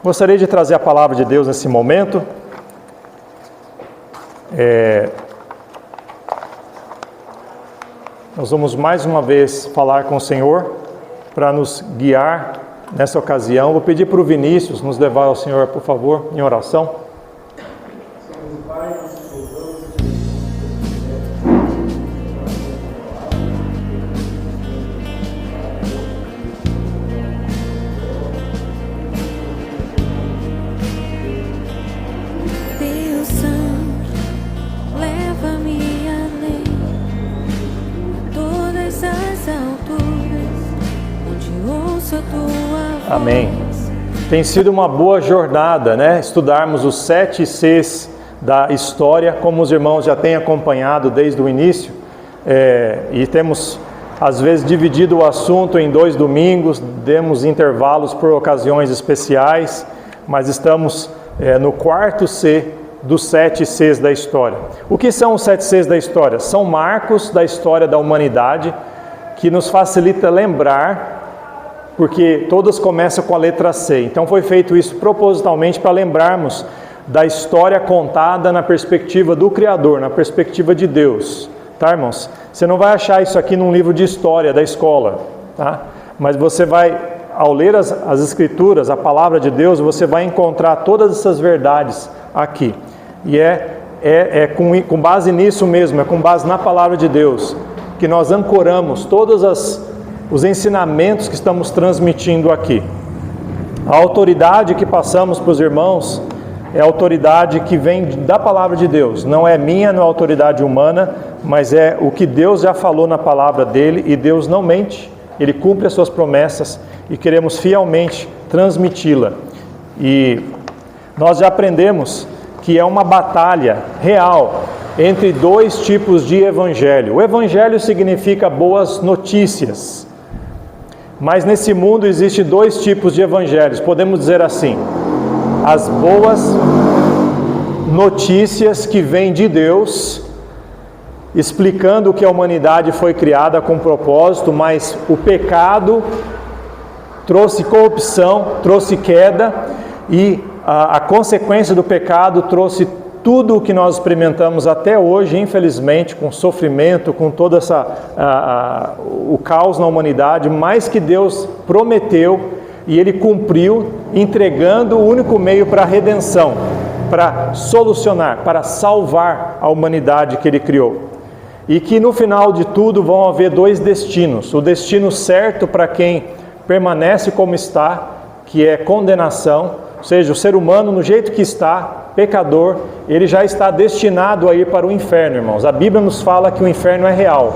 Gostaria de trazer a palavra de Deus nesse momento. Nós vamos mais uma vez falar com o Senhor para nos guiar nessa ocasião. Vou pedir para o Vinícius nos levar ao Senhor, por favor, em oração. Amém. Tem sido uma boa jornada, né? Estudarmos os 7 Cs da história, como os irmãos já têm acompanhado desde o início, e temos às vezes dividido o assunto em 2 domingos, demos intervalos por ocasiões especiais, mas estamos no 4º C dos 7 Cs da história. O que são os 7 Cs da história? São marcos da história da humanidade que nos facilita lembrar, porque todas começam com a letra C. Então foi feito isso propositalmente para lembrarmos da história contada na perspectiva do Criador, na perspectiva de Deus. Tá, irmãos? Você não vai achar isso aqui num livro de história da escola, tá? Mas você vai, ao ler as Escrituras, a palavra de Deus, você vai encontrar todas essas verdades aqui. E com base nisso mesmo, é com base na palavra de Deus, que nós ancoramos todas os ensinamentos que estamos transmitindo aqui. A autoridade que passamos para os irmãos é a autoridade que vem da palavra de Deus. Não é minha, não é autoridade humana, mas é o que Deus já falou na palavra dele, e Deus não mente, ele cumpre as suas promessas e queremos fielmente transmiti-la. E nós já aprendemos que é uma batalha real entre 2 tipos de evangelho. O evangelho significa boas notícias. Mas nesse mundo existem 2 tipos de evangelhos, podemos dizer assim: as boas notícias que vêm de Deus, explicando que a humanidade foi criada com propósito, mas o pecado trouxe corrupção, trouxe queda, e a consequência do pecado trouxe tudo o que nós experimentamos até hoje, infelizmente, com sofrimento, com todo o caos na humanidade, mas que Deus prometeu e Ele cumpriu, entregando o único meio para a redenção, para solucionar, para salvar a humanidade que Ele criou. E que no final de tudo vão haver 2 destinos: o destino certo para quem permanece como está, que é condenação, ou seja, o ser humano no jeito que está, pecador, ele já está destinado a ir para o inferno, irmãos. A Bíblia nos fala que o inferno é real.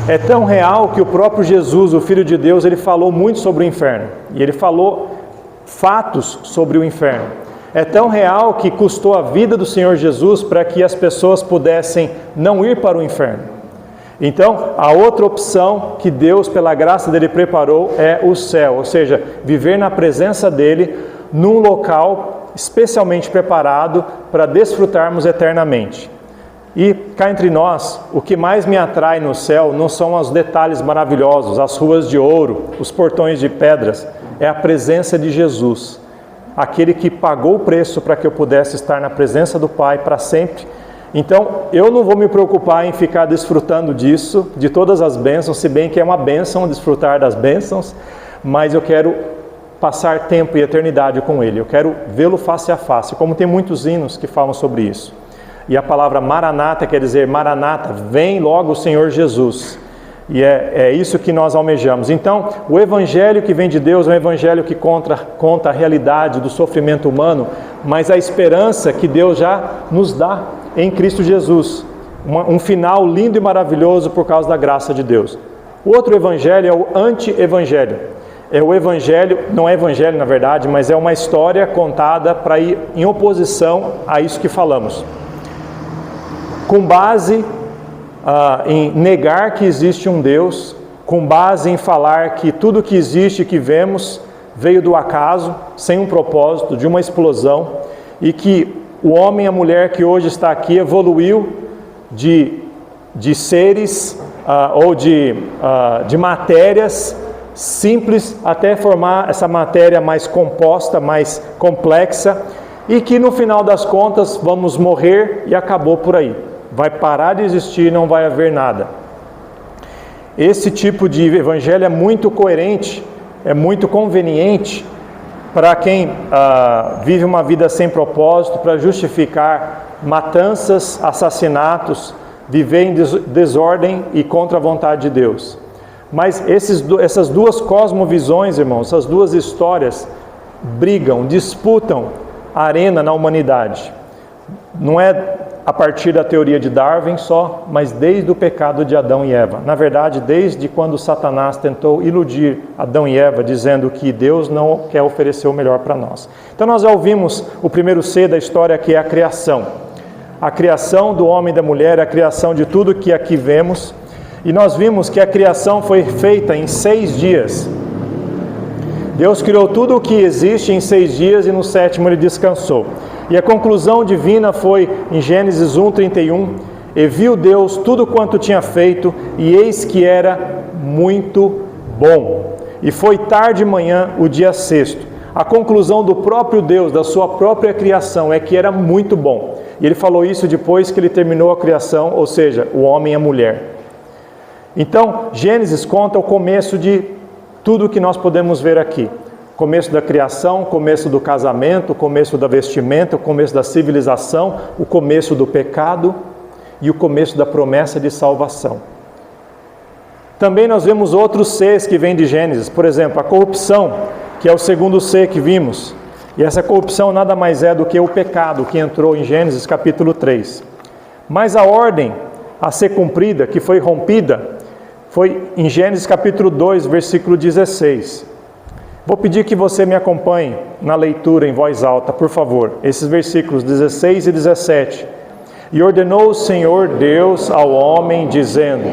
É tão real que o próprio Jesus, o Filho de Deus, ele falou muito sobre o inferno. E ele falou fatos sobre o inferno. É tão real que custou a vida do Senhor Jesus para que as pessoas pudessem não ir para o inferno. Então, a outra opção que Deus, pela graça dele, preparou é o céu. Ou seja, viver na presença dele, num local especialmente preparado para desfrutarmos eternamente. E cá entre nós, o que mais me atrai no céu não são os detalhes maravilhosos, as ruas de ouro, os portões de pedras, é a presença de Jesus, aquele que pagou o preço para que eu pudesse estar na presença do Pai para sempre. Então, eu não vou me preocupar em ficar desfrutando disso, de todas as bênçãos, se bem que é uma bênção desfrutar das bênçãos, mas eu quero passar tempo e eternidade com Ele. Eu quero vê-lo face a face, como tem muitos hinos que falam sobre isso. E a palavra Maranata quer dizer: Maranata, vem logo o Senhor Jesus. E é isso que nós almejamos. Então, o evangelho que vem de Deus é um evangelho que conta a realidade do sofrimento humano, mas a esperança que Deus já nos dá em Cristo Jesus. Um final lindo e maravilhoso por causa da graça de Deus. O outro evangelho é o anti-evangelho. É o evangelho, não é evangelho na verdade, mas é uma história contada para ir em oposição a isso que falamos. Com base em negar que existe um Deus, com base em falar que tudo que existe, que vemos, veio do acaso, sem um propósito, de uma explosão, e que o homem e a mulher que hoje está aqui evoluiu de seres ou de matérias simples até formar essa matéria mais composta, mais complexa, e que no final das contas vamos morrer e acabou por aí. Vai parar de existir, não vai haver nada. Esse tipo de evangelho é muito coerente, é muito conveniente para quem vive uma vida sem propósito, para justificar matanças, assassinatos, viver em desordem e contra a vontade de Deus. Mas essas duas cosmovisões, irmãos, essas duas histórias brigam, disputam a arena na humanidade. Não é a partir da teoria de Darwin só, mas desde o pecado de Adão e Eva. Na verdade, desde quando Satanás tentou iludir Adão e Eva, dizendo que Deus não quer oferecer o melhor para nós. Então nós já ouvimos o primeiro C da história, que é a criação. A criação do homem e da mulher, a criação de tudo que aqui vemos. E nós vimos que a criação foi feita em 6 dias. Deus criou tudo o que existe em 6 dias e no 7º ele descansou. E a conclusão divina foi em Gênesis 1:31, e viu Deus tudo quanto tinha feito, e eis que era muito bom. E foi tarde de manhã o dia 6º. A conclusão do próprio Deus, da sua própria criação, é que era muito bom. E ele falou isso depois que ele terminou a criação, ou seja, o homem e a mulher. Então, Gênesis conta o começo de tudo que nós podemos ver aqui. Começo da criação, começo do casamento, começo da vestimenta, o começo da civilização, o começo do pecado e o começo da promessa de salvação. Também nós vemos outros Cs que vêm de Gênesis, por exemplo, a corrupção, que é o segundo C que vimos. E essa corrupção nada mais é do que o pecado que entrou em Gênesis capítulo 3. Mas a ordem a ser cumprida, que foi rompida, foi em Gênesis capítulo 2, versículo 16. Vou pedir que você me acompanhe na leitura em voz alta, por favor. Esses versículos 16 e 17. E ordenou o Senhor Deus ao homem, dizendo: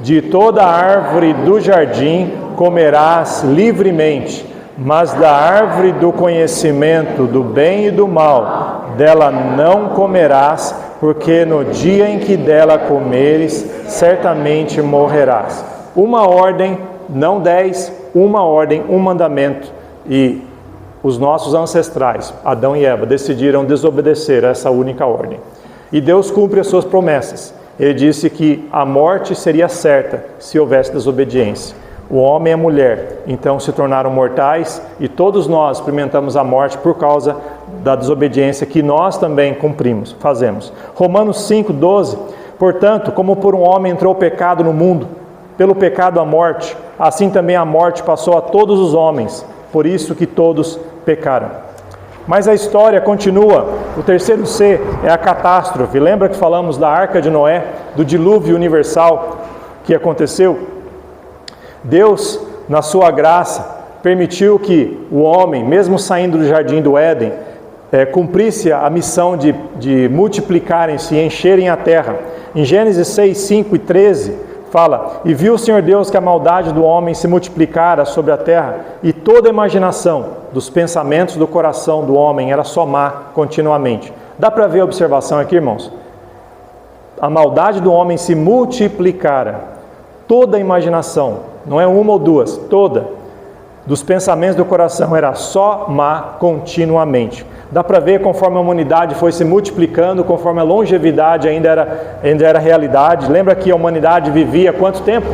de toda árvore do jardim comerás livremente, mas da árvore do conhecimento do bem e do mal, dela não comerás, porque no dia em que dela comeres, certamente morrerás. Uma ordem, não 10, uma ordem, um mandamento. E os nossos ancestrais, Adão e Eva, decidiram desobedecer a essa única ordem. E Deus cumpre as suas promessas. Ele disse que a morte seria certa se houvesse desobediência. O homem e a mulher, então, se tornaram mortais e todos nós experimentamos a morte por causa da desobediência que nós também fazemos. Romanos 5:12, portanto, como por um homem entrou o pecado no mundo, pelo pecado a morte, assim também a morte passou a todos os homens, por isso que todos pecaram. Mas a história continua. O terceiro C é a catástrofe. Lembra que falamos da Arca de Noé, do dilúvio universal que aconteceu? Deus, na sua graça, permitiu que o homem, mesmo saindo do jardim do Éden, cumprisse a missão de multiplicarem-se e encherem a terra. Em Gênesis 6, 5 e 13, fala: e viu o Senhor Deus que a maldade do homem se multiplicara sobre a terra, e toda a imaginação dos pensamentos do coração do homem era só má continuamente. Dá para ver a observação aqui, irmãos? A maldade do homem se multiplicara. Toda a imaginação, não é uma ou duas, toda, dos pensamentos do coração era só má continuamente. Dá para ver conforme a humanidade foi se multiplicando, conforme a longevidade ainda era realidade. Lembra que a humanidade vivia quanto tempo?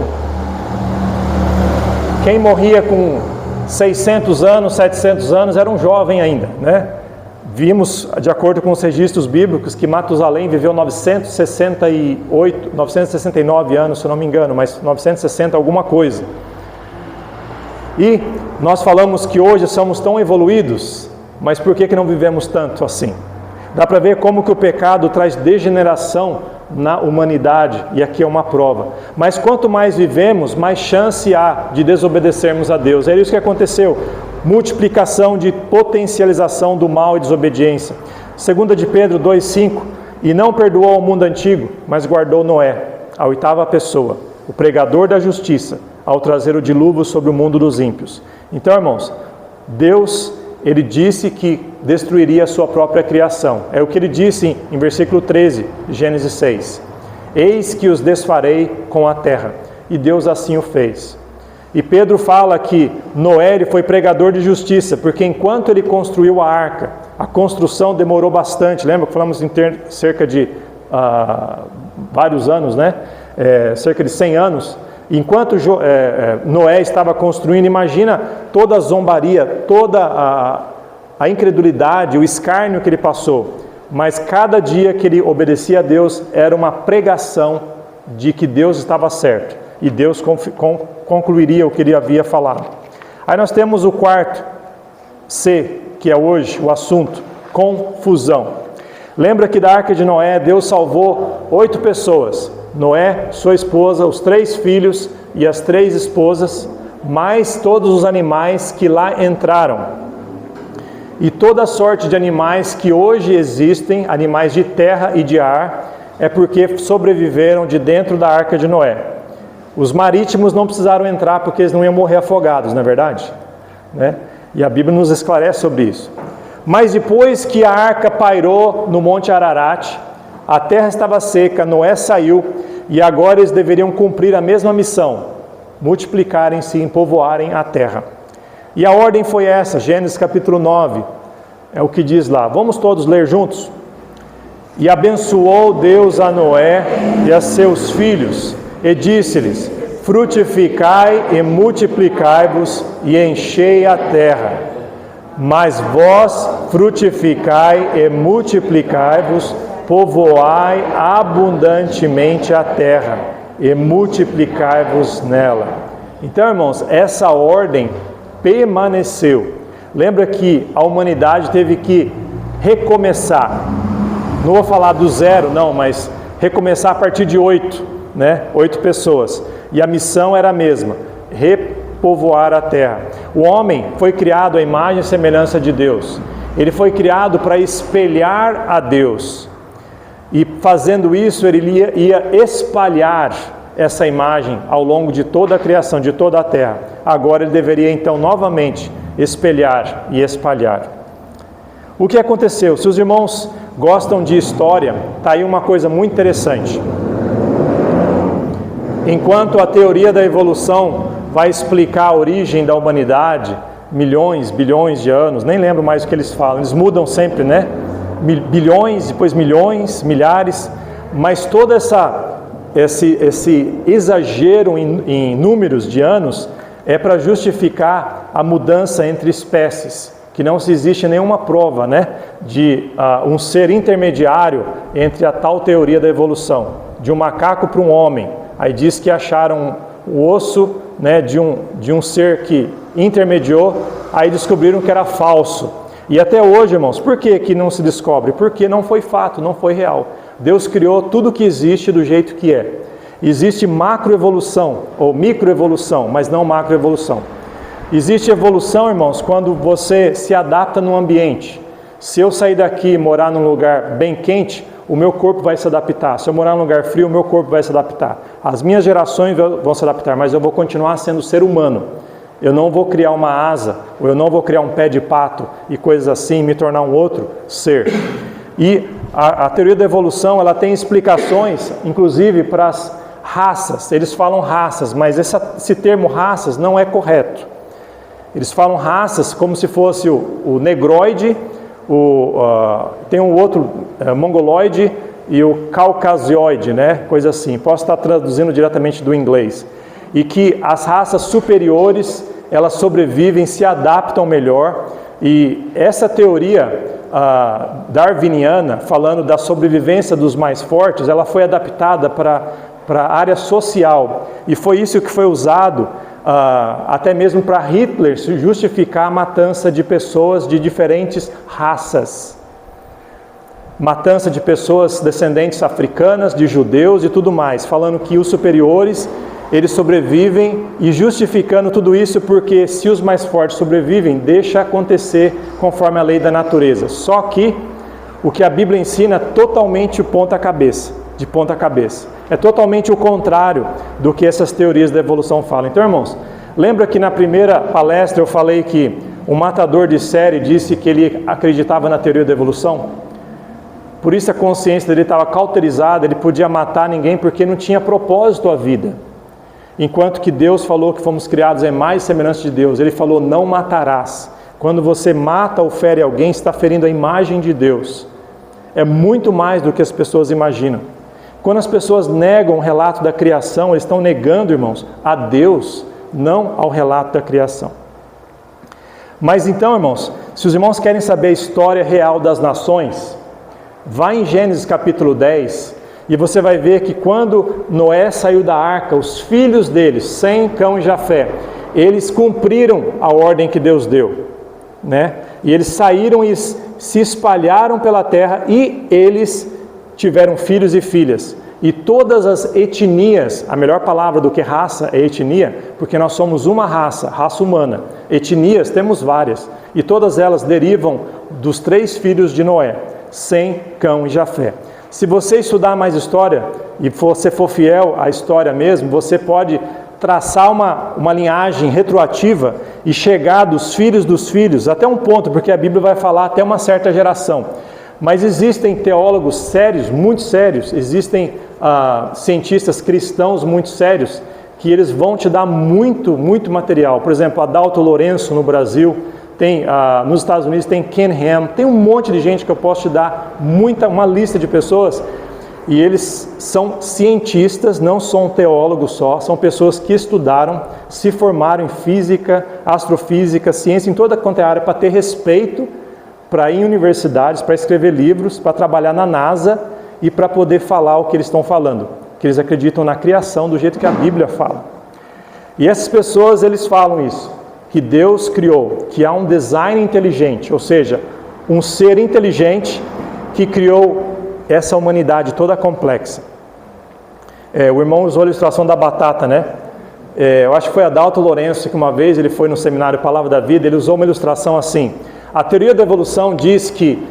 Quem morria com 600 anos, 700 anos era um jovem ainda, né? Vimos, de acordo com os registros bíblicos, que Matusalém viveu 969 anos, se eu não me engano, mas 960 alguma coisa. E nós falamos que hoje somos tão evoluídos, mas por que não vivemos tanto assim? Dá para ver como que o pecado traz degeneração na humanidade, e aqui é uma prova. Mas quanto mais vivemos, mais chance há de desobedecermos a Deus. É isso que aconteceu. Multiplicação de potencialização do mal e desobediência. 2 de Pedro 2,5, e não perdoou o mundo antigo, mas guardou Noé, a 8ª pessoa, o pregador da justiça, ao trazer o dilúvio sobre o mundo dos ímpios. Então, irmãos, Deus, Ele disse que destruiria a sua própria criação. É o que Ele disse em versículo 13, de Gênesis 6. Eis que os desfarei com a terra. E Deus assim o fez. E Pedro fala que Noé ele foi pregador de justiça, porque enquanto ele construiu a arca, a construção demorou bastante. Lembra que falamos em cerca de vários anos, né? Cerca de 100 anos. Enquanto Noé estava construindo, imagina toda a zombaria, toda a incredulidade, o escárnio que ele passou. Mas cada dia que ele obedecia a Deus era uma pregação de que Deus estava certo. E Deus concluiria o que ele havia falado. Aí nós temos o quarto C, que é hoje o assunto, confusão. Lembra que da arca de Noé, Deus salvou 8 pessoas. Noé, sua esposa, os 3 filhos e as 3 esposas, mais todos os animais que lá entraram. E toda sorte de animais que hoje existem, animais de terra e de ar, é porque sobreviveram de dentro da arca de Noé. Os marítimos não precisaram entrar porque eles não iam morrer afogados, não é verdade? Né? E a Bíblia nos esclarece sobre isso. Mas depois que a arca pairou no Monte Ararat, a terra estava seca, Noé saiu e agora eles deveriam cumprir a mesma missão, multiplicarem-se e povoarem a terra. E a ordem foi essa, Gênesis capítulo 9, é o que diz lá. Vamos todos ler juntos? E abençoou Deus a Noé e a seus filhos, e disse-lhes: frutificai e multiplicai-vos e enchei a terra. Mas vós frutificai e multiplicai-vos, povoai abundantemente a terra e multiplicai-vos nela. Então, irmãos, essa ordem permaneceu. Lembra que a humanidade teve que recomeçar. Não vou falar do zero, não, mas recomeçar a partir de 8, né? 8 pessoas. E a missão era a mesma, repovoar a terra. O homem foi criado à imagem e semelhança de Deus. Ele foi criado para espelhar a Deus. E fazendo isso, ele ia espalhar essa imagem ao longo de toda a criação, de toda a terra. Agora ele deveria então novamente espelhar e espalhar. O que aconteceu? Se os irmãos gostam de história, está aí uma coisa muito interessante. Enquanto a teoria da evolução vai explicar a origem da humanidade, milhões, bilhões de anos, nem lembro mais o que eles falam, eles mudam sempre, né? Bilhões, depois milhões, milhares, mas todo esse exagero em números de anos é para justificar a mudança entre espécies, que não se existe nenhuma prova, né, de um ser intermediário entre a tal teoria da evolução, de um macaco para um homem. Aí diz que acharam o osso, né, de um ser que intermediou, aí descobriram que era falso. E até hoje, irmãos, por que não se descobre? Porque não foi fato, não foi real. Deus criou tudo que existe do jeito que é. Existe macroevolução ou microevolução, mas não macroevolução. Existe evolução, irmãos, quando você se adapta no ambiente. Se eu sair daqui e morar num lugar bem quente, o meu corpo vai se adaptar. Se eu morar num lugar frio, o meu corpo vai se adaptar. As minhas gerações vão se adaptar, mas eu vou continuar sendo ser humano. Eu não vou criar uma asa, ou eu não vou criar um pé de pato e coisas assim, me tornar um outro ser. E a teoria da evolução, ela tem explicações, inclusive para as raças. Eles falam raças, mas esse termo raças não é correto. Eles falam raças como se fosse o negroide, tem um outro mongoloide e o caucasioide, né? Coisa assim. Posso estar traduzindo diretamente do inglês. E que as raças superiores, elas sobrevivem, se adaptam melhor. E essa teoria darwiniana, falando da sobrevivência dos mais fortes, ela foi adaptada para a área social. E foi isso que foi usado até mesmo para Hitler justificar a matança de pessoas de diferentes raças. Matança de pessoas descendentes africanas, de judeus e tudo mais, falando que os superiores, eles sobrevivem e justificando tudo isso porque se os mais fortes sobrevivem, deixa acontecer conforme a lei da natureza. Só que o que a Bíblia ensina é totalmente de ponta cabeça. É totalmente o contrário do que essas teorias da evolução falam. Então, irmãos, lembra que na primeira palestra eu falei que um matador de série disse que ele acreditava na teoria da evolução? Por isso a consciência dele estava cauterizada, ele podia matar ninguém porque não tinha propósito à vida. enquanto que Deus falou que fomos criados em mais semelhança de Deus, Ele falou, não matarás. Quando você mata ou fere alguém, está ferindo a imagem de Deus. É muito mais do que as pessoas imaginam. Quando as pessoas negam o relato da criação, eles estão negando, irmãos, a Deus, não ao relato da criação. Mas então, irmãos, se os irmãos querem saber a história real das nações, vá em Gênesis capítulo 10, e você vai ver que quando Noé saiu da arca, os filhos deles, Sem, Cão e Jafé, eles cumpriram a ordem que Deus deu, né? E eles saíram e se espalharam pela terra e eles tiveram filhos e filhas. E todas as etnias, a melhor palavra do que raça é etnia, porque nós somos uma raça humana. Etnias temos várias, e todas elas derivam dos 3 filhos de Noé, Sem, Cão e Jafé. Se você estudar mais história, e você for fiel à história mesmo, você pode traçar uma linhagem retroativa e chegar dos filhos até um ponto, porque a Bíblia vai falar até uma certa geração. Mas existem teólogos sérios, muito sérios, existem cientistas cristãos muito sérios, que eles vão te dar muito material. Por exemplo, Adalto Lourenço no Brasil, nos Estados Unidos tem Ken Ham, tem um monte de gente que eu posso te dar uma lista de pessoas, e eles são cientistas, não são teólogos só, são pessoas que estudaram, se formaram em física, astrofísica, ciência, em toda quanto é área, para ter respeito, para ir em universidades, para escrever livros, para trabalhar na NASA e para poder falar o que eles estão falando, que eles acreditam na criação do jeito que a Bíblia fala. E essas pessoas, eles falam isso, que Deus criou, que há um design inteligente, ou seja, um ser inteligente que criou essa humanidade toda complexa. O irmão usou a ilustração da batata, né? Eu acho que foi Adalto Lourenço que uma vez ele foi no seminário Palavra da Vida, ele usou uma ilustração assim. A teoria da evolução diz que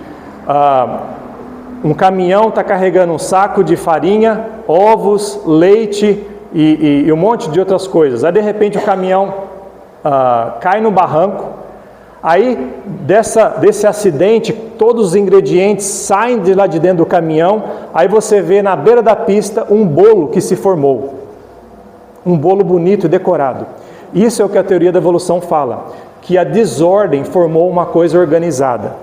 um caminhão está carregando um saco de farinha, ovos, leite e um monte de outras coisas. Aí de repente o caminhão cai no barranco. Aí desse acidente, todos os ingredientes saem de lá de dentro do caminhão. Aí você vê na beira da pista um bolo que se formou. Um bolo bonito e decorado. Isso é o que a teoria da evolução fala, que a desordem formou uma coisa organizada.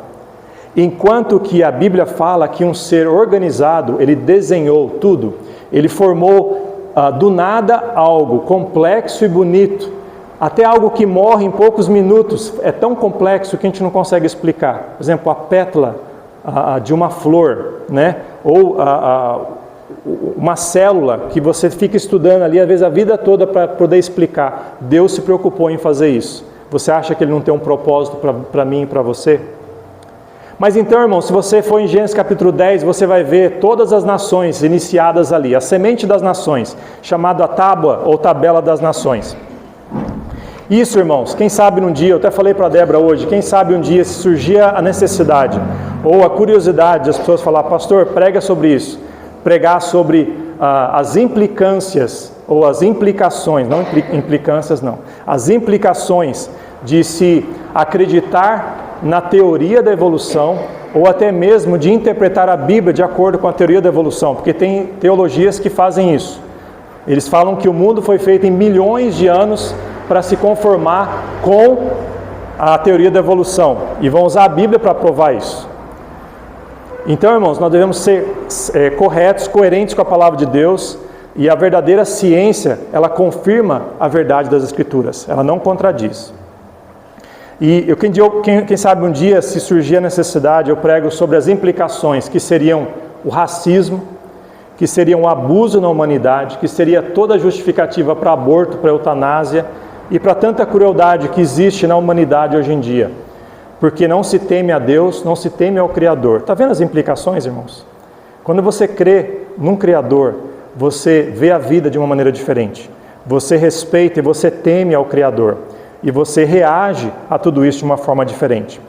Enquanto que a Bíblia fala que um ser organizado, ele desenhou tudo, ele formou do nada algo complexo e bonito, até algo que morre em poucos minutos, é tão complexo que a gente não consegue explicar. Por exemplo, a pétala de uma flor, né? Ou uma célula que você fica estudando ali, às vezes a vida toda para poder explicar. Deus se preocupou em fazer isso. Você acha que Ele não tem um propósito para mim e para você? Mas então, irmão, se você for em Gênesis capítulo 10, você vai ver todas as nações iniciadas ali, a semente das nações, chamada tábua ou tabela das nações. Isso, irmãos, quem sabe um dia, eu até falei para a Débora hoje, quem sabe um dia se surgir a necessidade ou a curiosidade de as pessoas falar, pastor, prega sobre isso, pregar sobre as implicâncias ou as implicações, não implicâncias não, as implicações de se acreditar na teoria da evolução ou até mesmo de interpretar a Bíblia de acordo com a teoria da evolução, porque tem teologias que fazem isso. Eles falam que o mundo foi feito em milhões de anos para se conformar com a teoria da evolução, e vão usar a Bíblia para provar isso. Então, irmãos, nós devemos ser corretos, coerentes com a palavra de Deus, e a verdadeira ciência, ela confirma a verdade das Escrituras, ela não contradiz. E quem sabe um dia, se surgir a necessidade, eu prego sobre as implicações que seriam o racismo, que seria um abuso na humanidade, que seria toda a justificativa para aborto, para eutanásia e para tanta crueldade que existe na humanidade hoje em dia. Porque não se teme a Deus, não se teme ao Criador. Está vendo as implicações, irmãos? Quando você crê num Criador, você vê a vida de uma maneira diferente. Você respeita e você teme ao Criador. E você reage a tudo isso de uma forma diferente.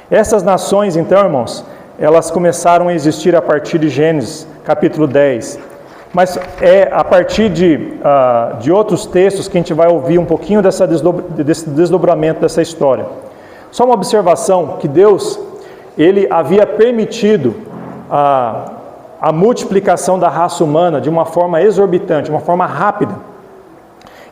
Essas nações, então, irmãos, elas começaram a existir a partir de Gênesis, capítulo 10. Mas é a partir de outros textos que a gente vai ouvir um pouquinho desse desdobramento dessa história. Só uma observação, que Deus, Ele havia permitido a multiplicação da raça humana de uma forma exorbitante, uma forma rápida.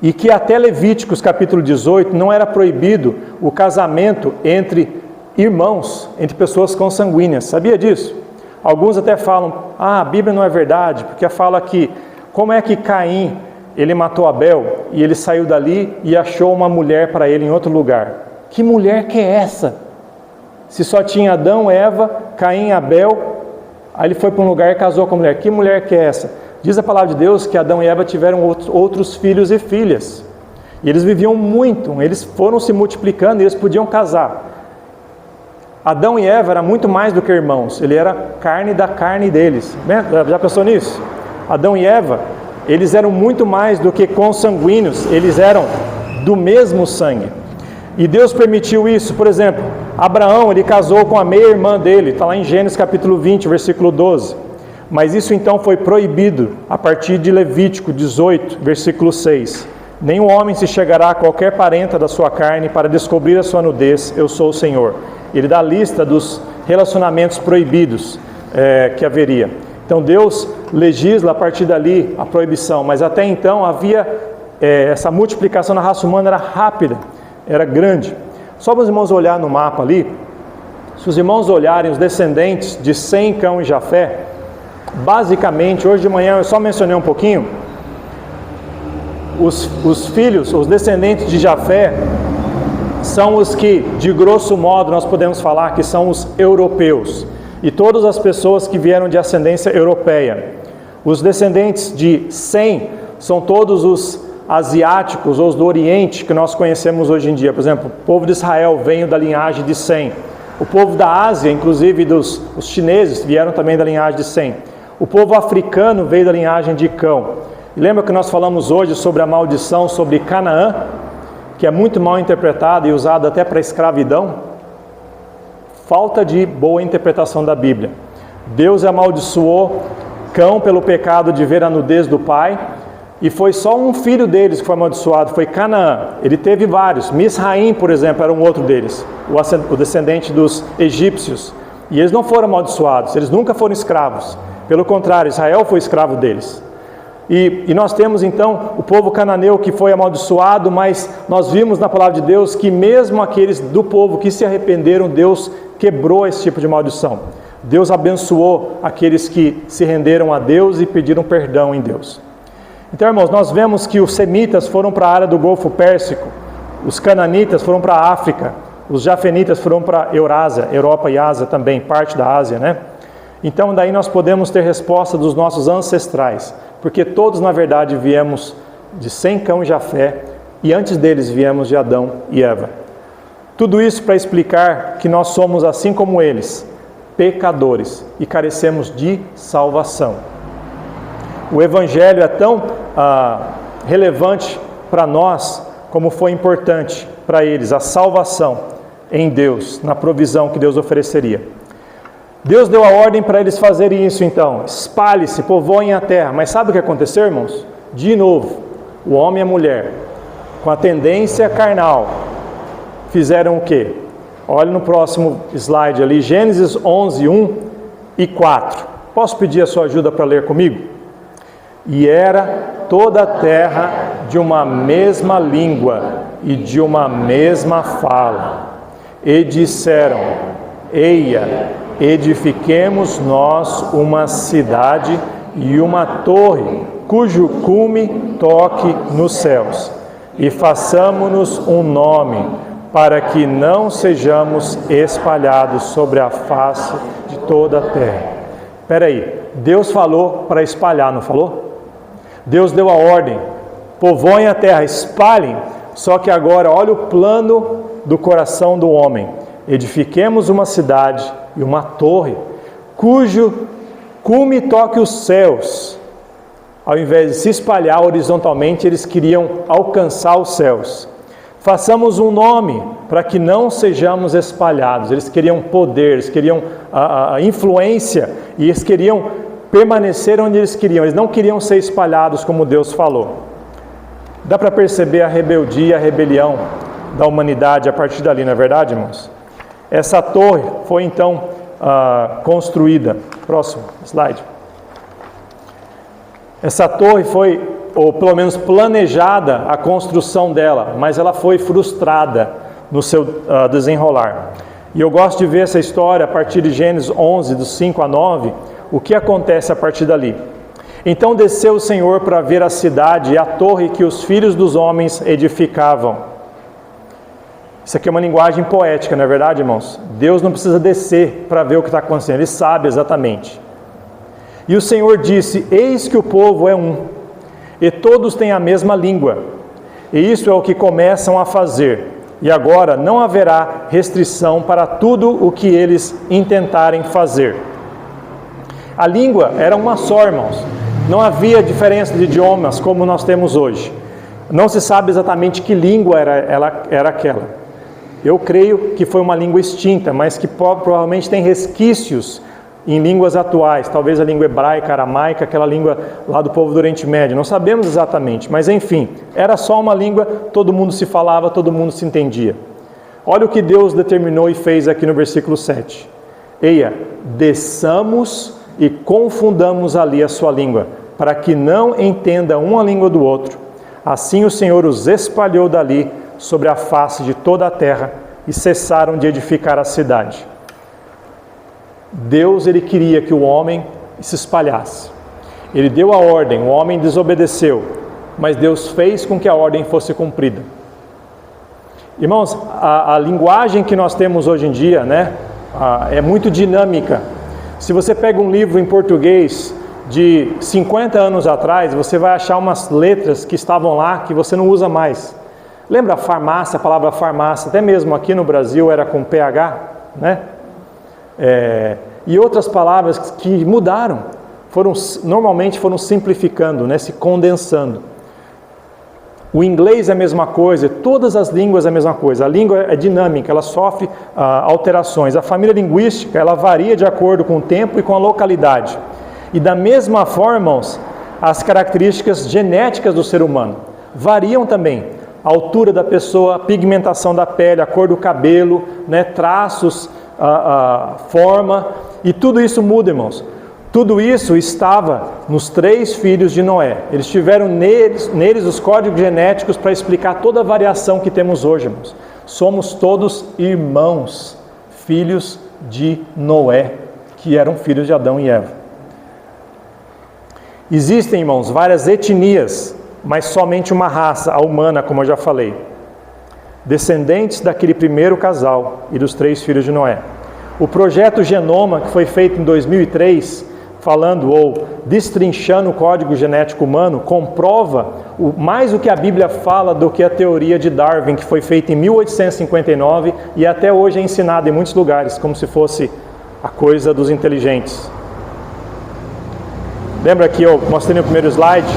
E que até Levíticos capítulo 18 não era proibido o casamento entre irmãos, entre pessoas consanguíneas. Sabia disso? Alguns até falam, a Bíblia não é verdade, porque fala que, como é que Caim, ele matou Abel, e ele saiu dali e achou uma mulher para ele em outro lugar. Que mulher que é essa? Se só tinha Adão, Eva, Caim, Abel, aí ele foi para um lugar e casou com a mulher. Que mulher que é essa? Diz a palavra de Deus que Adão e Eva tiveram outros filhos e filhas. E eles viviam muito, eles foram se multiplicando e eles podiam casar. Adão e Eva eram muito mais do que irmãos, ele era carne da carne deles. Já pensou nisso? Adão e Eva, eles eram muito mais do que consanguíneos, eles eram do mesmo sangue. E Deus permitiu isso. Por exemplo, Abraão, ele casou com a meia-irmã dele, está lá em Gênesis capítulo 20, versículo 12. Mas isso então foi proibido a partir de Levítico 18, versículo 6. Nenhum homem se chegará a qualquer parenta da sua carne para descobrir a sua nudez, eu sou o Senhor. Ele dá a lista dos relacionamentos proibidos que haveria. Então Deus legisla a partir dali a proibição, mas até então havia essa multiplicação na raça humana, era rápida, era grande. Só para os irmãos olharem no mapa ali, se os irmãos olharem os descendentes de Sem, Cão e Jafé, basicamente, hoje de manhã eu só mencionei um pouquinho, os filhos, os descendentes de Jafé, são os que, de grosso modo, nós podemos falar que são os europeus, e todas as pessoas que vieram de ascendência europeia. Os descendentes de Sem são todos os asiáticos, ou os do Oriente, que nós conhecemos hoje em dia. Por exemplo, o povo de Israel veio da linhagem de Sem. O povo da Ásia, inclusive os chineses, vieram também da linhagem de Sem. O povo africano veio da linhagem de Cão. E lembra que nós falamos hoje sobre a maldição sobre Canaã, que é muito mal interpretada e usada até para escravidão? Falta de boa interpretação da Bíblia. Deus amaldiçoou Cão pelo pecado de ver a nudez do pai, e foi só um filho deles que foi amaldiçoado, foi Canaã. Ele teve vários. Misraim, por exemplo, era um outro deles, o descendente dos egípcios. E eles não foram amaldiçoados, eles nunca foram escravos. Pelo contrário, Israel foi escravo deles. E nós temos então o povo cananeu que foi amaldiçoado, mas nós vimos na palavra de Deus que mesmo aqueles do povo que se arrependeram, Deus quebrou esse tipo de maldição. Deus abençoou aqueles que se renderam a Deus e pediram perdão em Deus. Então, irmãos, nós vemos que os semitas foram para a área do Golfo Pérsico, os cananitas foram para a África, os jafenitas foram para a Eurásia, Europa e Ásia também, parte da Ásia, né? Então, daí nós podemos ter resposta dos nossos ancestrais, porque todos, na verdade, viemos de Sem, Cão e Jafé, e antes deles viemos de Adão e Eva. Tudo isso para explicar que nós somos, assim como eles, pecadores e carecemos de salvação. O Evangelho é tão relevante para nós como foi importante para eles, a salvação em Deus, na provisão que Deus ofereceria. Deus deu a ordem para eles fazerem isso então, espalhe-se, povoem a terra. Mas sabe o que aconteceu, irmãos? De novo, o homem e a mulher, com a tendência carnal, fizeram o quê? Olha no próximo slide ali, Gênesis 11, 1 e 4. Posso pedir a sua ajuda para ler comigo? E era toda a terra de uma mesma língua e de uma mesma fala. E disseram, eia, edifiquemos nós uma cidade e uma torre, cujo cume toque nos céus, e façamo-nos um nome, para que não sejamos espalhados sobre a face de toda a terra. Espera aí, Deus falou para espalhar, não falou? Deus deu a ordem, povoem a terra, espalhem, só que agora olha o plano do coração do homem. Edifiquemos uma cidade e uma torre, cujo cume toque os céus. Ao invés de se espalhar horizontalmente, eles queriam alcançar os céus. Façamos um nome para que não sejamos espalhados. Eles queriam poder, eles queriam a influência e eles queriam permanecer onde eles queriam. Eles não queriam ser espalhados como Deus falou. Dá para perceber a rebeldia, a rebelião da humanidade a partir dali, não é verdade, irmãos? Essa torre foi então construída. Próximo slide. Essa torre foi ou pelo menos planejada a construção dela, mas ela foi frustrada no seu desenrolar. E eu gosto de ver essa história a partir de Gênesis 11, dos 5 a 9, o que acontece a partir dali. Então desceu o Senhor para ver a cidade e a torre que os filhos dos homens edificavam. Isso aqui é uma linguagem poética, não é verdade, irmãos? Deus não precisa descer para ver o que está acontecendo, Ele sabe exatamente. E o Senhor disse: eis que o povo é um, e todos têm a mesma língua, e isso é o que começam a fazer. E agora não haverá restrição para tudo o que eles intentarem fazer. A língua era uma só, irmãos. Não havia diferença de idiomas como nós temos hoje. Não se sabe exatamente que língua era aquela. Eu creio que foi uma língua extinta, mas que provavelmente tem resquícios em línguas atuais. Talvez a língua hebraica, aramaica, aquela língua lá do povo do Oriente Médio. Não sabemos exatamente, mas enfim, era só uma língua, todo mundo se falava, todo mundo se entendia. Olha o que Deus determinou e fez aqui no versículo 7. Eia, desçamos e confundamos ali a sua língua, para que não entenda uma língua do outro. Assim o Senhor os espalhou dali sobre a face de toda a terra e cessaram de edificar a cidade. Deus, Ele queria que o homem se espalhasse. Ele deu a ordem, o homem desobedeceu, mas Deus fez com que a ordem fosse cumprida. Irmãos, a linguagem que nós temos hoje em dia, né, é muito dinâmica. Se você pega um livro em português de 50 anos atrás, você vai achar umas letras que estavam lá que você não usa mais. Lembra a farmácia, a palavra farmácia, até mesmo aqui no Brasil era com PH, né? E outras palavras que mudaram, normalmente foram simplificando, né? Se condensando. O inglês é a mesma coisa, todas as línguas é a mesma coisa. A língua é dinâmica, ela sofre alterações. A família linguística, ela varia de acordo com o tempo e com a localidade. E da mesma forma, irmãos, as características genéticas do ser humano variam também. A altura da pessoa, a pigmentação da pele, a cor do cabelo, né, traços, a forma, e tudo isso muda, irmãos. Tudo isso estava nos 3 filhos de Noé. Eles tiveram neles os códigos genéticos para explicar toda a variação que temos hoje, irmãos. Somos todos irmãos, filhos de Noé, que eram filhos de Adão e Eva. Existem, irmãos, várias etnias, mas somente uma raça, a humana, como eu já falei. Descendentes daquele primeiro casal e dos 3 filhos de Noé. O projeto Genoma, que foi feito em 2003, falando ou destrinchando o código genético humano, comprova mais o que a Bíblia fala do que a teoria de Darwin, que foi feita em 1859 e até hoje é ensinada em muitos lugares, como se fosse a coisa dos inteligentes. Lembra que eu mostrei no primeiro slide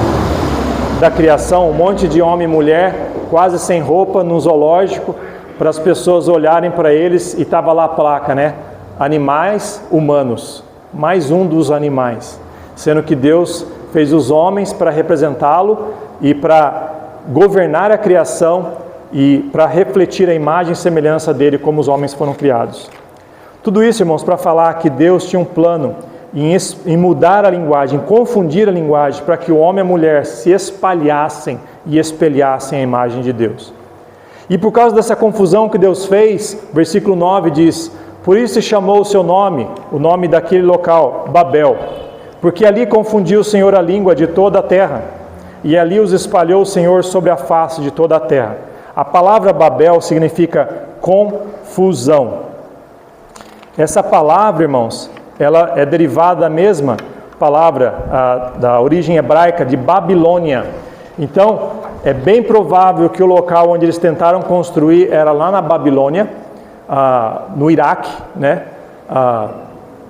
da criação, um monte de homem e mulher, quase sem roupa, no zoológico, para as pessoas olharem para eles e estava lá a placa, né? Animais humanos, mais um dos animais, sendo que Deus fez os homens para representá-lo e para governar a criação e para refletir a imagem e semelhança dele como os homens foram criados. Tudo isso, irmãos, para falar que Deus tinha um plano em mudar a linguagem, confundir a linguagem, para que o homem e a mulher se espalhassem e espelhassem a imagem de Deus. E por causa dessa confusão que Deus fez, versículo 9 diz: por isso se chamou o seu nome, o nome daquele local, Babel, porque ali confundiu o Senhor a língua de toda a terra, e ali os espalhou o Senhor sobre a face de toda a terra. A palavra Babel significa confusão. Essa palavra, irmãos, ela é derivada da mesma palavra, da origem hebraica, de Babilônia. Então, é bem provável que o local onde eles tentaram construir era lá na Babilônia, no Iraque, né?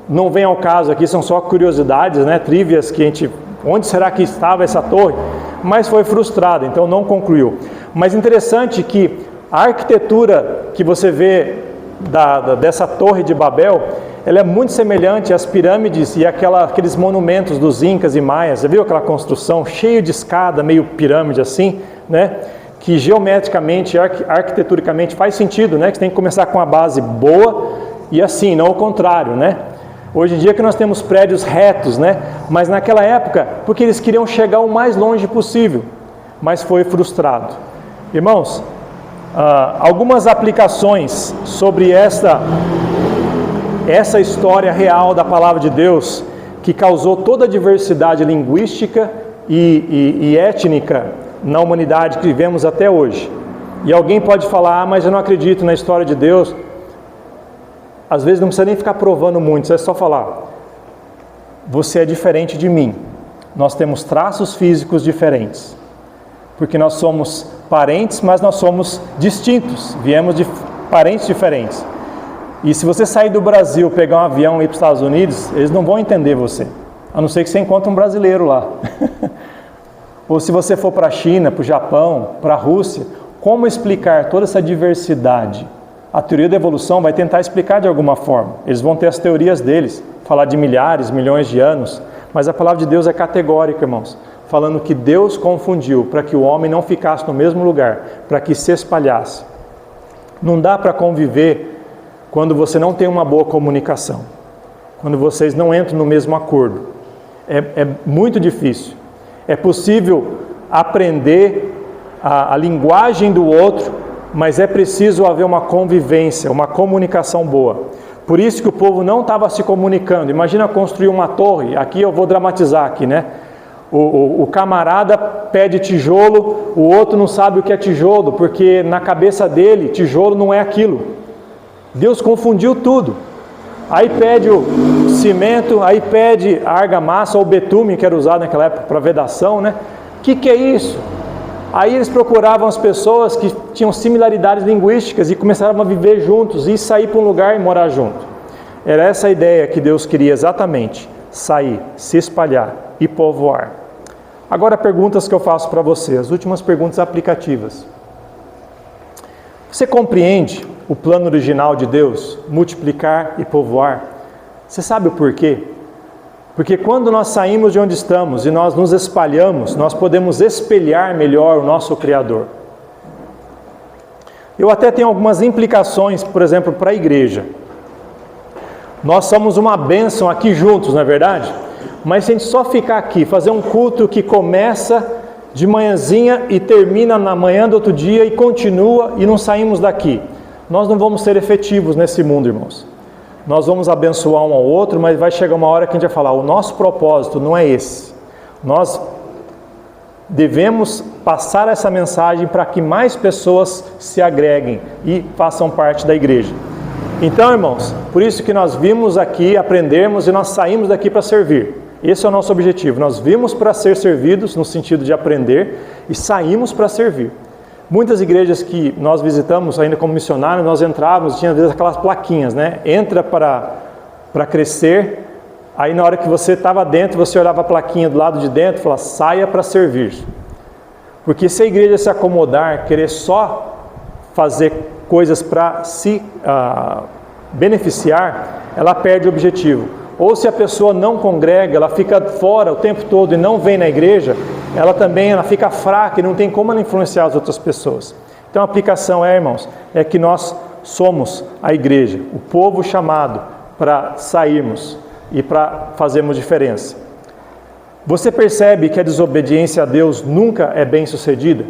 Não vem ao caso aqui, são só curiosidades, né? Trívias que onde será que estava essa torre? Mas foi frustrado, então não concluiu. Mas interessante que a arquitetura que você vê dessa torre de Babel, ela é muito semelhante às pirâmides e aqueles monumentos dos incas e maias. Você viu aquela construção cheia de escada, meio pirâmide assim, né? Que geometricamente, arquiteturicamente faz sentido, né? Que você tem que começar com uma base boa e assim, não o contrário, né? Hoje em dia que nós temos prédios retos, né? mas naquela época, porque eles queriam chegar o mais longe possível, mas foi frustrado. Irmãos, algumas aplicações sobre essa história real da palavra de Deus, que causou toda a diversidade linguística e étnica na humanidade que vivemos até hoje. E alguém pode falar, mas eu não acredito na história de Deus. Às vezes não precisa nem ficar provando muito, é só falar, você é diferente de mim. Nós temos traços físicos diferentes, porque nós somos parentes, mas nós somos distintos, viemos de parentes diferentes. E se você sair do Brasil, pegar um avião e ir para os Estados Unidos, eles não vão entender você, a não ser que você encontre um brasileiro lá. Ou se você for para a China, para o Japão, para a Rússia, como explicar toda essa diversidade? A teoria da evolução vai tentar explicar de alguma forma. Eles vão ter as teorias deles, falar de milhares, milhões de anos, mas a palavra de Deus é categórica, irmãos, falando que Deus confundiu para que o homem não ficasse no mesmo lugar, para que se espalhasse. Não dá para conviver quando você não tem uma boa comunicação, quando vocês não entram no mesmo acordo. É muito difícil. É possível aprender a linguagem do outro, mas é preciso haver uma convivência, uma comunicação boa. Por isso que o povo não estava se comunicando. Imagina construir uma torre, aqui eu vou dramatizar aqui, né? O camarada pede tijolo, o outro não sabe o que é tijolo, porque na cabeça dele, tijolo não é aquilo. Deus confundiu tudo. Aí pede o cimento, aí pede a argamassa ou betume, que era usado naquela época para vedação, né? O que é isso? Aí eles procuravam as pessoas que tinham similaridades linguísticas e começaram a viver juntos e sair para um lugar e morar junto. Era essa a ideia que Deus queria exatamente, sair, se espalhar e povoar. Agora perguntas que eu faço para você, as últimas perguntas aplicativas. Você compreende o plano original de Deus, multiplicar e povoar? Você sabe o porquê? Porque quando nós saímos de onde estamos e nós nos espalhamos, nós podemos espelhar melhor o nosso Criador. Eu até tenho algumas implicações, por exemplo, para a igreja. Nós somos uma bênção aqui juntos, não é verdade? Mas se a gente só ficar aqui, fazer um culto que começa de manhãzinha e termina na manhã do outro dia e continua e não saímos daqui, nós não vamos ser efetivos nesse mundo, irmãos. Nós vamos abençoar um ao outro, mas vai chegar uma hora que a gente vai falar, o nosso propósito não é esse. Nós devemos passar essa mensagem para que mais pessoas se agreguem e façam parte da igreja. Então, irmãos, por isso que nós vimos aqui aprendermos e nós saímos daqui para servir. Esse é o nosso objetivo. Nós vimos para ser servidos, no sentido de aprender, e saímos para servir. Muitas igrejas que nós visitamos, ainda como missionários, nós entrávamos, tinha às vezes aquelas plaquinhas, né? Entra para crescer, aí na hora que você estava dentro, você olhava a plaquinha do lado de dentro e falava, saia para servir. Porque se a igreja se acomodar, querer só fazer coisas para se beneficiar, ela perde o objetivo. Ou se a pessoa não congrega, ela fica fora o tempo todo e não vem na igreja, ela fica fraca e não tem como ela influenciar as outras pessoas. Então a aplicação irmãos, é que nós somos a igreja, o povo chamado para sairmos e para fazermos diferença. Você percebe que a desobediência a Deus nunca é bem sucedida?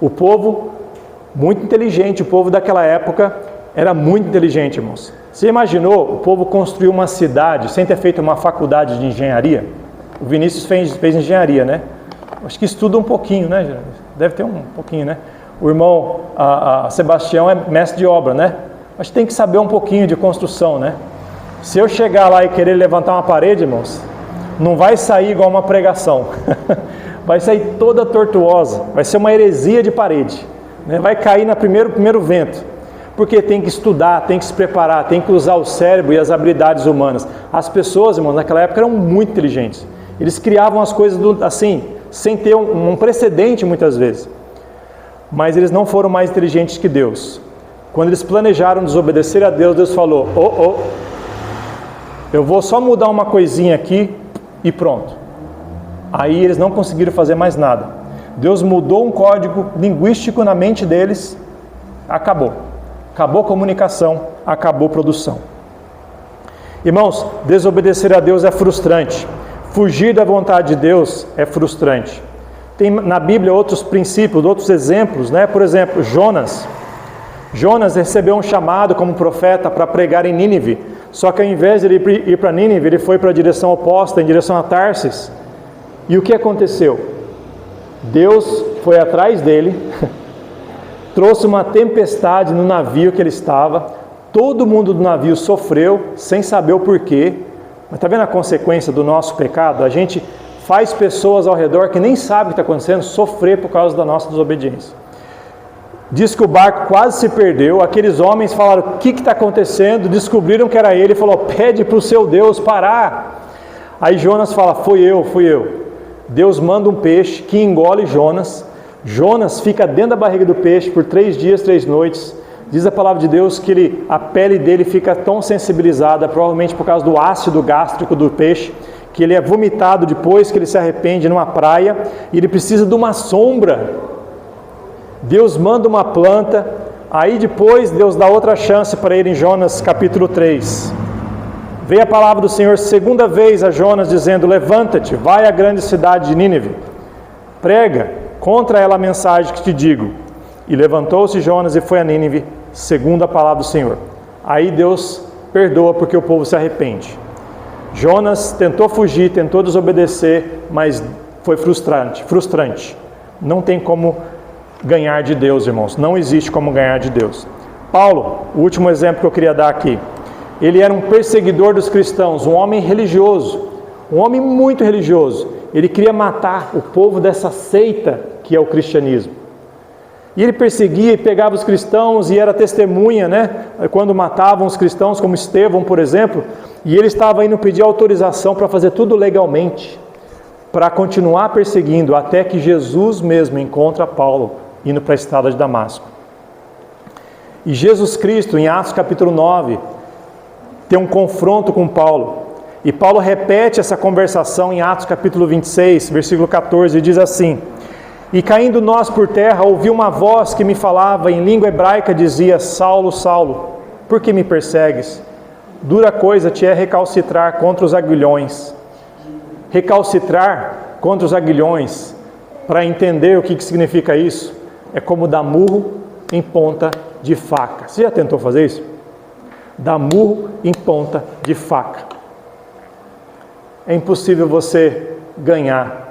O povo, muito inteligente, o povo daquela época era muito inteligente, irmãos. Você imaginou o povo construir uma cidade sem ter feito uma faculdade de engenharia? O Vinícius fez engenharia, né? Acho que estuda um pouquinho, né? Deve ter um pouquinho, né? O irmão Sebastião é mestre de obra, né? Acho que tem que saber um pouquinho de construção, né? Se eu chegar lá e querer levantar uma parede, irmãos, não vai sair igual uma pregação. Vai sair toda tortuosa. Vai ser uma heresia de parede, né? Vai cair no primeiro vento. Porque tem que estudar, tem que se preparar, tem que usar o cérebro e as habilidades humanas. As pessoas, irmãos, naquela época eram muito inteligentes. Eles criavam as coisas assim, sem ter um precedente muitas vezes. Mas eles não foram mais inteligentes que Deus. Quando eles planejaram desobedecer a Deus, Deus falou, eu vou só mudar uma coisinha aqui e pronto. Aí eles não conseguiram fazer mais nada. Deus mudou um código linguístico na mente deles, acabou. Acabou a comunicação, acabou a produção. Irmãos, desobedecer a Deus é frustrante. Fugir da vontade de Deus é frustrante. Tem na Bíblia outros princípios, outros exemplos, né? Por exemplo, Jonas. Jonas recebeu um chamado como profeta para pregar em Nínive, só que ao invés de ele ir para Nínive, ele foi para a direção oposta, em direção a Tarsis. E o que aconteceu? Deus foi atrás dele, trouxe uma tempestade no navio que ele estava, todo mundo do navio sofreu, sem saber o porquê. Mas está vendo a consequência do nosso pecado? A gente faz pessoas ao redor que nem sabem o que está acontecendo sofrer por causa da nossa desobediência. Diz que o barco quase se perdeu, aqueles homens falaram, o que está acontecendo? Descobriram que era ele, falou, pede para o seu Deus parar. Aí Jonas fala, fui eu. Deus manda um peixe que engole Jonas. Jonas fica dentro da barriga do peixe por 3 dias, 3 noites. Diz a palavra de Deus que a pele dele fica tão sensibilizada, provavelmente por causa do ácido gástrico do peixe, que ele é vomitado depois que ele se arrepende numa praia, e ele precisa de uma sombra. Deus manda uma planta, aí depois Deus dá outra chance para ele em Jonas capítulo 3. Veio a palavra do Senhor segunda vez a Jonas dizendo, levanta-te, vai à grande cidade de Nínive, prega contra ela a mensagem que te digo. E levantou-se Jonas e foi a Nínive, segundo a palavra do Senhor. Aí Deus perdoa porque o povo se arrepende. Jonas tentou fugir, tentou desobedecer, mas foi frustrante. Não tem como ganhar de Deus, irmãos. Não existe como ganhar de Deus. Paulo, o último exemplo que eu queria dar aqui. Ele era um perseguidor dos cristãos, um homem religioso, um homem muito religioso. Ele queria matar o povo dessa seita que é o cristianismo. E ele perseguia e pegava os cristãos e era testemunha, né? Quando matavam os cristãos, como Estevão, por exemplo, e ele estava indo pedir autorização para fazer tudo legalmente, para continuar perseguindo, até que Jesus mesmo encontra Paulo indo para a estrada de Damasco. E Jesus Cristo, em Atos capítulo 9, tem um confronto com Paulo. E Paulo repete essa conversação em Atos capítulo 26, versículo 14, e diz assim: E caindo nós por terra, ouvi uma voz que me falava em língua hebraica, dizia, Saulo, Saulo, por que me persegues? Dura coisa te é recalcitrar contra os aguilhões. Recalcitrar contra os aguilhões, para entender o que significa isso, é como dar murro em ponta de faca. Você já tentou fazer isso? Dar murro em ponta de faca. É impossível você ganhar,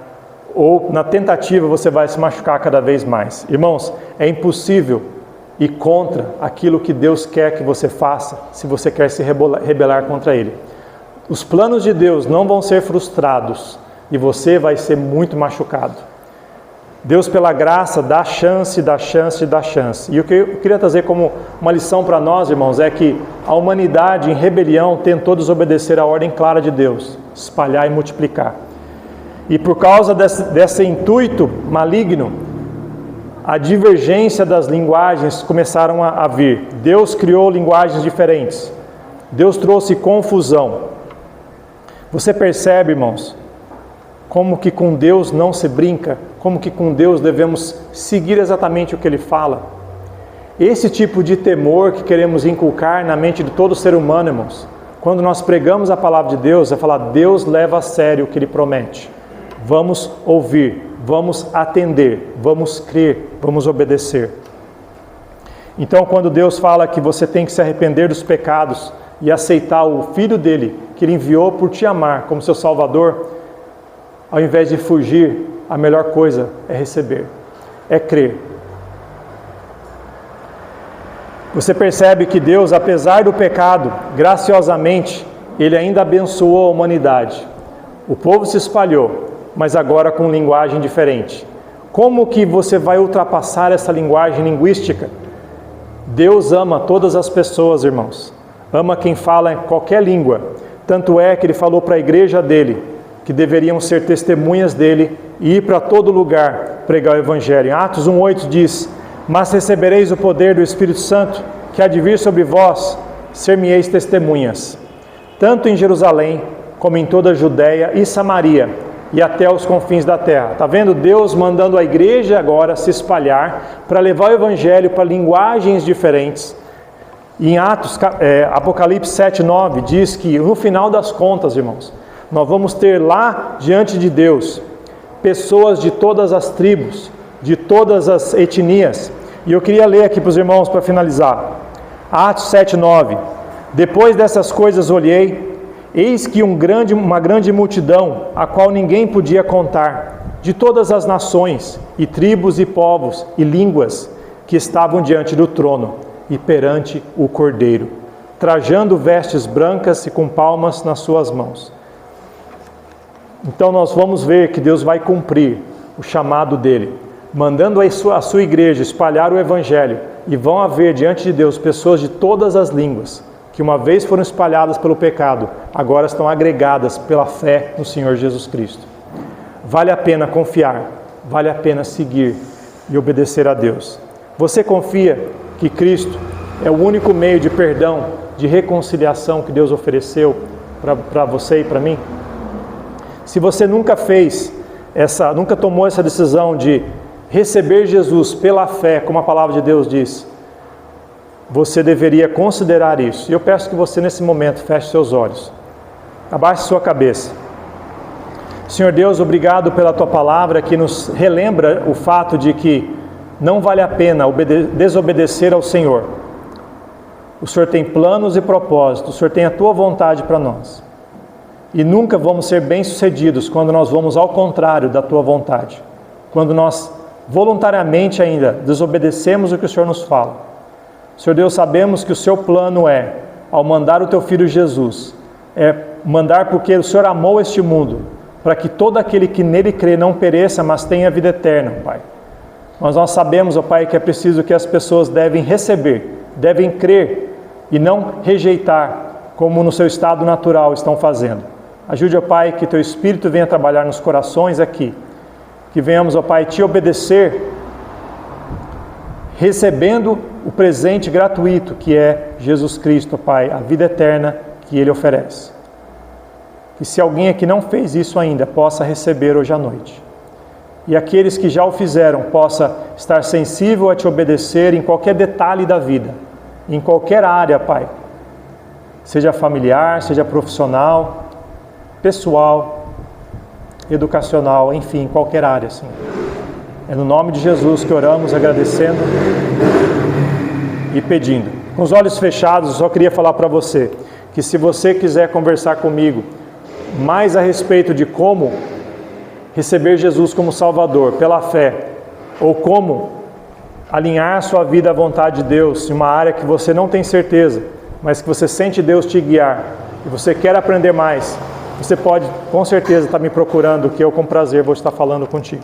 ou na tentativa você vai se machucar cada vez mais. Irmãos, é impossível ir contra aquilo que Deus quer que você faça, se você quer se rebelar contra Ele. Os planos de Deus não vão ser frustrados, e você vai ser muito machucado. Deus, pela graça, dá chance, dá chance, dá chance. E o que eu queria trazer como uma lição para nós, irmãos, é que a humanidade em rebelião tentou desobedecer a ordem clara de Deus, espalhar e multiplicar. E por causa desse intuito maligno, a divergência das linguagens começaram a vir. Deus criou linguagens diferentes. Deus trouxe confusão. Você percebe, irmãos, como que com Deus não se brinca, como que com Deus devemos seguir exatamente o que Ele fala. Esse tipo de temor que queremos inculcar na mente de todo ser humano, irmãos, quando nós pregamos a palavra de Deus, é falar, Deus leva a sério o que Ele promete. Vamos ouvir, vamos atender, vamos crer, vamos obedecer. Então, quando Deus fala que você tem que se arrepender dos pecados e aceitar o Filho dele, que Ele enviou por te amar como seu Salvador, ao invés de fugir, a melhor coisa é receber, é crer. Você percebe que Deus, apesar do pecado, graciosamente, Ele ainda abençoou a humanidade. O povo se espalhou, mas agora com linguagem diferente. Como que você vai ultrapassar essa linguagem linguística? Deus ama todas as pessoas, irmãos. Ama quem fala em qualquer língua. Tanto é que Ele falou para a igreja dele, que deveriam ser testemunhas dele e ir para todo lugar pregar o Evangelho. Em Atos 1,8 diz, mas recebereis o poder do Espírito Santo, que há de vir sobre vós, ser-me-eis testemunhas, tanto em Jerusalém, como em toda a Judéia e Samaria, e até os confins da terra. Está vendo Deus mandando a igreja agora se espalhar para levar o Evangelho para linguagens diferentes. E em Apocalipse 7,9 diz que no final das contas, irmãos, nós vamos ter lá diante de Deus pessoas de todas as tribos, de todas as etnias. E eu queria ler aqui para os irmãos para finalizar. Atos 7:9. Depois dessas coisas olhei, eis que uma grande multidão, a qual ninguém podia contar, de todas as nações, e tribos, e povos, e línguas, que estavam diante do trono e perante o Cordeiro, trajando vestes brancas e com palmas nas suas mãos. Então nós vamos ver que Deus vai cumprir o chamado dele, mandando a sua igreja espalhar o Evangelho, e vão haver diante de Deus pessoas de todas as línguas, que uma vez foram espalhadas pelo pecado, agora estão agregadas pela fé no Senhor Jesus Cristo. Vale a pena confiar, vale a pena seguir e obedecer a Deus. Você confia que Cristo é o único meio de perdão, de reconciliação que Deus ofereceu para você e para mim? Se você nunca nunca tomou essa decisão de receber Jesus pela fé, como a palavra de Deus diz, você deveria considerar isso. E eu peço que você nesse momento feche seus olhos, abaixe sua cabeça. Senhor Deus, obrigado pela Tua palavra que nos relembra o fato de que não vale a pena desobedecer ao Senhor. O Senhor tem planos e propósitos, o Senhor tem a Tua vontade para nós. E nunca vamos ser bem-sucedidos quando nós vamos ao contrário da Tua vontade. Quando nós voluntariamente ainda desobedecemos o que o Senhor nos fala. Senhor Deus, sabemos que o Seu plano ao mandar o Teu Filho Jesus, é mandar porque o Senhor amou este mundo, para que todo aquele que nele crê não pereça, mas tenha vida eterna, Pai. Mas nós sabemos, ó Pai, que é preciso que as pessoas devem receber, devem crer e não rejeitar, como no seu estado natural estão fazendo. Ajude, ó Pai, que Teu Espírito venha trabalhar nos corações aqui, que venhamos, ó Pai, Te obedecer, recebendo o presente gratuito que é Jesus Cristo, ó Pai, a vida eterna que Ele oferece. Que se alguém aqui não fez isso ainda, possa receber hoje à noite. E aqueles que já o fizeram, possa estar sensível a Te obedecer em qualquer detalhe da vida, em qualquer área, Pai. Seja familiar, seja profissional, pessoal, educacional, enfim, em qualquer área, Senhor. É no nome de Jesus que oramos, agradecendo e pedindo. Com os olhos fechados, eu só queria falar para você, que se você quiser conversar comigo mais a respeito de como receber Jesus como Salvador pela fé, ou como alinhar sua vida à vontade de Deus em uma área que você não tem certeza, mas que você sente Deus te guiar, e você quer aprender mais, você pode com certeza estar me procurando, que eu com prazer vou estar falando contigo.